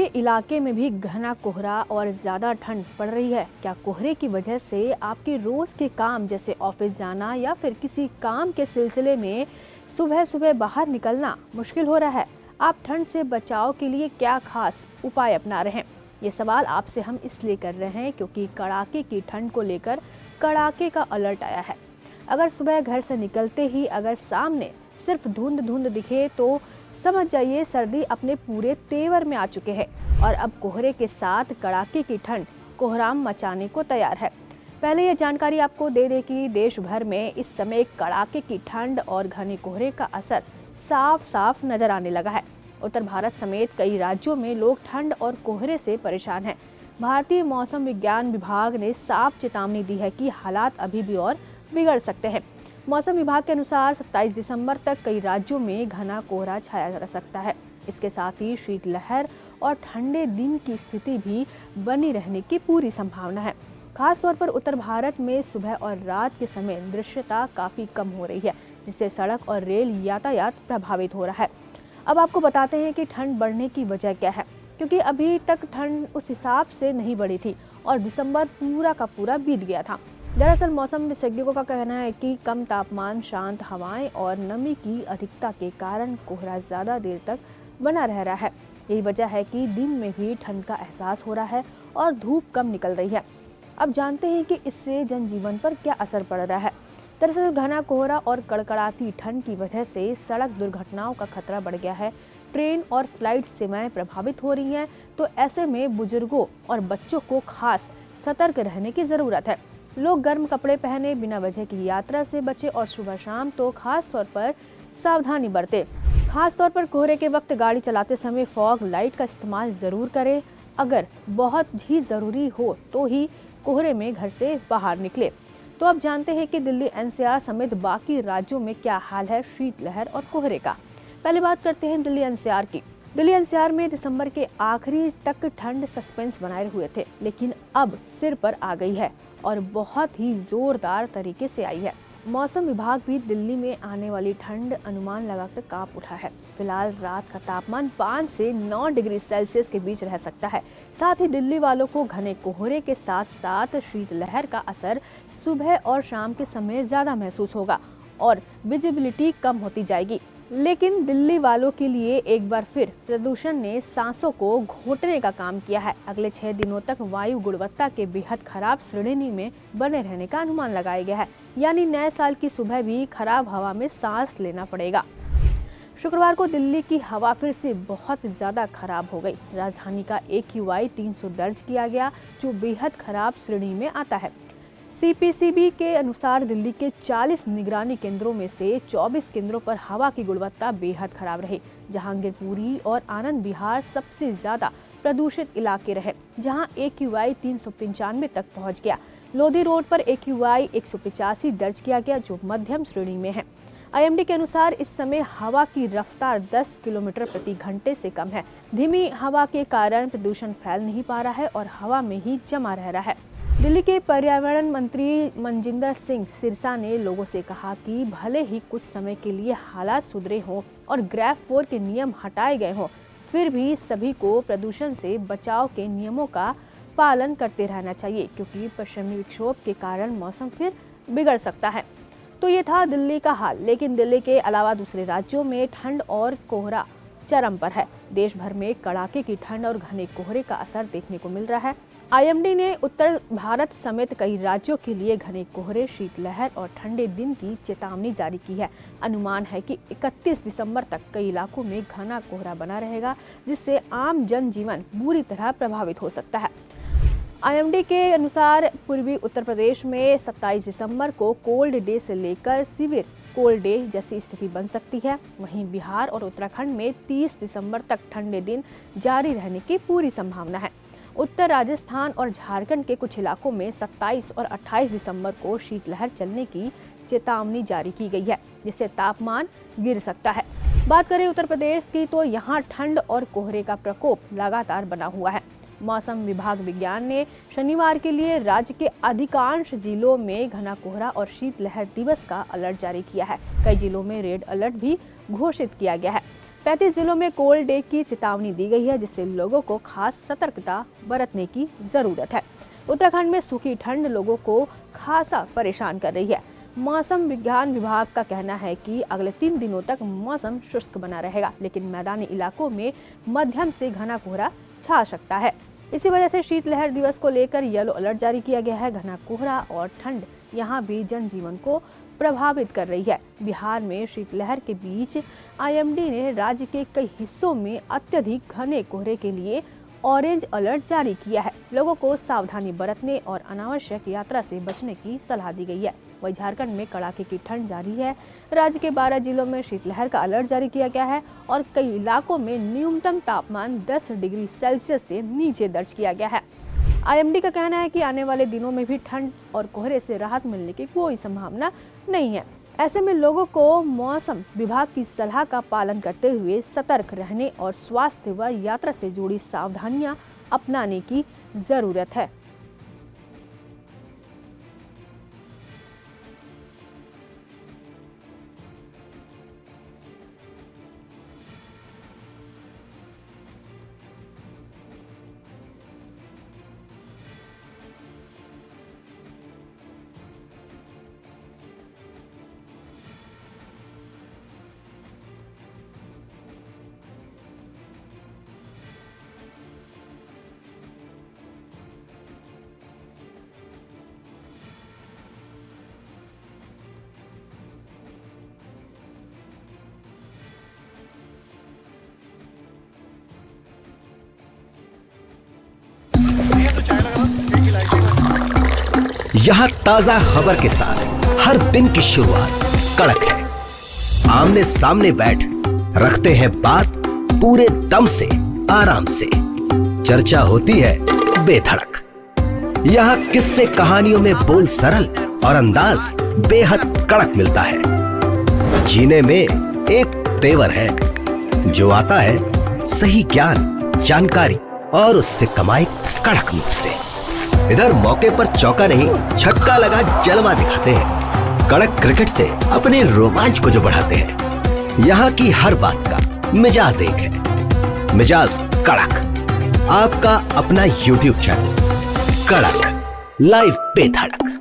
इलाके में भी घना कोहरा और ज़्यादा ठंड पड़ रही है। क्या कोहरे की वजह से आपके रोज़ के काम जैसे ऑफिस जाना या फिर किसी काम के सिलसिले में सुबह सुबह बाहर निकलना मुश्किल हो रहा है? आप ठंड से बचाव के लिए क्या खास उपाय अपना रहे हैं? ये सवाल आपसे हम इसलिए कर रहे हैं क्योंकि कड़ाके की ठंड को लेकर कड़ाके का अलर्ट आया है। अगर सुबह घर से निकलते ही अगर सामने सिर्फ धुंध धुंध दिखे तो समझ जाइए सर्दी अपने पूरे तेवर में आ चुके हैं और अब कोहरे के साथ कड़ाके की ठंड कोहराम मचाने को तैयार है। पहले ये जानकारी आपको दे दें कि देश भर में इस समय कड़ाके की ठंड और घने कोहरे का असर साफ साफ नजर आने लगा है। उत्तर भारत समेत कई राज्यों में लोग ठंड और कोहरे से परेशान हैं। भारतीय मौसम विज्ञान विभाग ने साफ चेतावनी दी है कि हालात अभी भी और बिगड़ सकते हैं। मौसम विभाग के अनुसार 27 दिसंबर तक कई राज्यों में घना कोहरा छाया रह सकता है। इसके साथ ही शीतलहर और ठंडे दिन की स्थिति भी बनी रहने की पूरी संभावना है। खासतौर पर उत्तर भारत में सुबह और रात के समय दृश्यता काफ़ी कम हो रही है, जिससे सड़क और रेल यातायात प्रभावित हो रहा है। अब आपको बताते हैं कि ठंड बढ़ने की वजह क्या है, क्योंकि अभी तक ठंड उस हिसाब से नहीं बढ़ी थी और दिसंबर पूरा का पूरा बीत गया था। दरअसल मौसम विशेषज्ञों का कहना है कि कम तापमान, शांत हवाएं और नमी की अधिकता के कारण कोहरा ज़्यादा देर तक बना रह रहा है। यही वजह है कि दिन में भी ठंड का एहसास हो रहा है और धूप कम निकल रही है। अब जानते हैं कि इससे जनजीवन पर क्या असर पड़ रहा है। दरअसल घना कोहरा और कड़कड़ाती ठंड की वजह से सड़क दुर्घटनाओं का खतरा बढ़ गया है। ट्रेन और फ्लाइट सेवाएं प्रभावित हो रही हैं, तो ऐसे में बुजुर्गों और बच्चों को खास सतर्क रहने की ज़रूरत है। लोग गर्म कपड़े पहने, बिना वजह की यात्रा से बचे और सुबह शाम तो खास तौर पर सावधानी बरते। खास तौर पर कोहरे के वक्त गाड़ी चलाते समय फॉग लाइट का इस्तेमाल ज़रूर करें। अगर बहुत ही ज़रूरी हो तो ही कोहरे में घर से बाहर निकले। तो अब जानते हैं कि दिल्ली एनसीआर समेत बाकी राज्यों में क्या हाल है शीतलहर और कोहरे का। पहले बात करते हैं दिल्ली एनसीआर की। दिल्ली एनसीआर में दिसंबर के आखिरी तक ठंड सस्पेंस बनाए हुए थे, लेकिन अब सिर पर आ गई है और बहुत ही जोरदार तरीके से आई है। मौसम विभाग भी दिल्ली में आने वाली ठंड अनुमान लगाकर कांप उठा है। फिलहाल रात का तापमान 5 से 9 डिग्री सेल्सियस के बीच रह सकता है। साथ ही दिल्ली वालों को घने कोहरे के साथ साथ शीतलहर का असर सुबह और शाम के समय ज्यादा महसूस होगा और विजिबिलिटी कम होती जाएगी। लेकिन दिल्ली वालों के लिए एक बार फिर प्रदूषण ने सांसों को घोटने का काम किया है। अगले 6 दिनों तक वायु गुणवत्ता के बेहद खराब श्रेणी में बने रहने का अनुमान लगाया गया है, यानी नए साल की सुबह भी खराब हवा में सांस लेना पड़ेगा। शुक्रवार को दिल्ली की हवा फिर से बहुत ज़्यादा खराब हो गई। राजधानी का AQI 300 दर्ज किया गया, जो बेहद खराब श्रेणी में आता है। CPCB के अनुसार दिल्ली के 40 निगरानी केंद्रों में से 24 केंद्रों पर हवा की गुणवत्ता बेहद खराब रही। जहांगीरपुरी और आनंद विहार सबसे ज्यादा प्रदूषित इलाके रहे, जहां AQI 395 तक पहुंच गया। लोधी रोड पर AQI 185 दर्ज किया गया, जो मध्यम श्रेणी में है। IMD के अनुसार इस समय हवा की रफ्तार 10 किलोमीटर प्रति घंटे से कम है। धीमी हवा के कारण प्रदूषण फैल नहीं पा रहा है और हवा में ही जमा रह रहा है। दिल्ली के पर्यावरण मंत्री मनजिंदर सिंह सिरसा ने लोगों से कहा कि भले ही कुछ समय के लिए हालात सुधरे हों और ग्रेफ 4 के नियम हटाए गए हों, फिर भी सभी को प्रदूषण से बचाव के नियमों का पालन करते रहना चाहिए, क्योंकि पश्चिमी विक्षोभ के कारण मौसम फिर बिगड़ सकता है। तो ये था दिल्ली का हाल, लेकिन दिल्ली के अलावा दूसरे राज्यों में ठंड और कोहरा चरम पर है। देश भर में कड़ाके की ठंड और घने कोहरे का असर देखने को मिल रहा है। IMD ने उत्तर भारत समेत कई राज्यों के लिए घने कोहरे, शीतलहर और ठंडे दिन की चेतावनी जारी की है। अनुमान है कि 31 दिसंबर तक कई इलाकों में घना कोहरा बना रहेगा, जिससे आम जनजीवन बुरी तरह प्रभावित हो सकता है। IMD के अनुसार पूर्वी उत्तर प्रदेश में 27 दिसंबर को कोल्ड डे से लेकर सीवियर कोल्ड डे जैसी स्थिति बन सकती है। वहीं बिहार और उत्तराखंड में 30 दिसंबर तक ठंडे दिन जारी रहने की पूरी संभावना है। उत्तर राजस्थान और झारखंड के कुछ इलाकों में 27 और 28 दिसंबर को शीतलहर चलने की चेतावनी जारी की गई है, जिससे तापमान गिर सकता है। बात करें उत्तर प्रदेश की, तो यहाँ ठंड और कोहरे का प्रकोप लगातार बना हुआ है। मौसम विभाग विज्ञान ने शनिवार के लिए राज्य के अधिकांश जिलों में घना कोहरा और शीतलहर दिवस का अलर्ट जारी किया है। कई जिलों में रेड अलर्ट भी घोषित किया गया है। 35 जिलों में कोल्ड डे की चेतावनी दी गई है, जिससे लोगों को खास सतर्कता बरतने की जरूरत है। उत्तराखंड में सूखी ठंड लोगों को खासा परेशान कर रही है। मौसम विज्ञान विभाग का कहना है कि अगले 3 दिनों तक मौसम शुष्क बना रहेगा, लेकिन मैदानी इलाकों में मध्यम से घना कोहरा छा सकता है। इसी वजह से शीतलहर दिवस को लेकर येलो अलर्ट जारी किया गया है। घना कोहरा और ठंड यहाँ भी जनजीवन को प्रभावित कर रही है। बिहार में शीतलहर के बीच IMD ने राज्य के कई हिस्सों में अत्यधिक घने कोहरे के लिए ऑरेंज अलर्ट जारी किया है। लोगों को सावधानी बरतने और अनावश्यक यात्रा से बचने की सलाह दी गई है। वहीं झारखंड में कड़ाके की ठंड जारी है। राज्य के 12 जिलों में शीतलहर का अलर्ट जारी किया गया है और कई इलाकों में न्यूनतम तापमान 10 डिग्री सेल्सियस से नीचे दर्ज किया गया है। IMD का कहना है कि आने वाले दिनों में भी ठंड और कोहरे से राहत मिलने की कोई संभावना नहीं है। ऐसे में लोगों को मौसम विभाग की सलाह का पालन करते हुए सतर्क रहने और स्वास्थ्य व यात्रा से जुड़ी सावधानियां अपनाने की जरूरत है। यहाँ ताजा खबर के साथ हर दिन की शुरुआत कड़क है। आमने सामने बैठ रखते हैं बात पूरे दम से, आराम से। चर्चा होती है बेधड़क। यहाँ किस्से कहानियों में बोल सरल और अंदाज बेहद कड़क मिलता है। जीने में एक तेवर है जो आता है सही ज्ञान, जानकारी और उससे कमाई कड़क नोट से। इधर मौके पर चौका नहीं, छक्का लगा जलवा दिखाते हैं। कड़क क्रिकेट से अपने रोमांच को जो बढ़ाते हैं। यहाँ की हर बात का मिजाज एक है, मिजाज कड़क। आपका अपना YouTube चैनल कड़क, लाइव बेधड़क।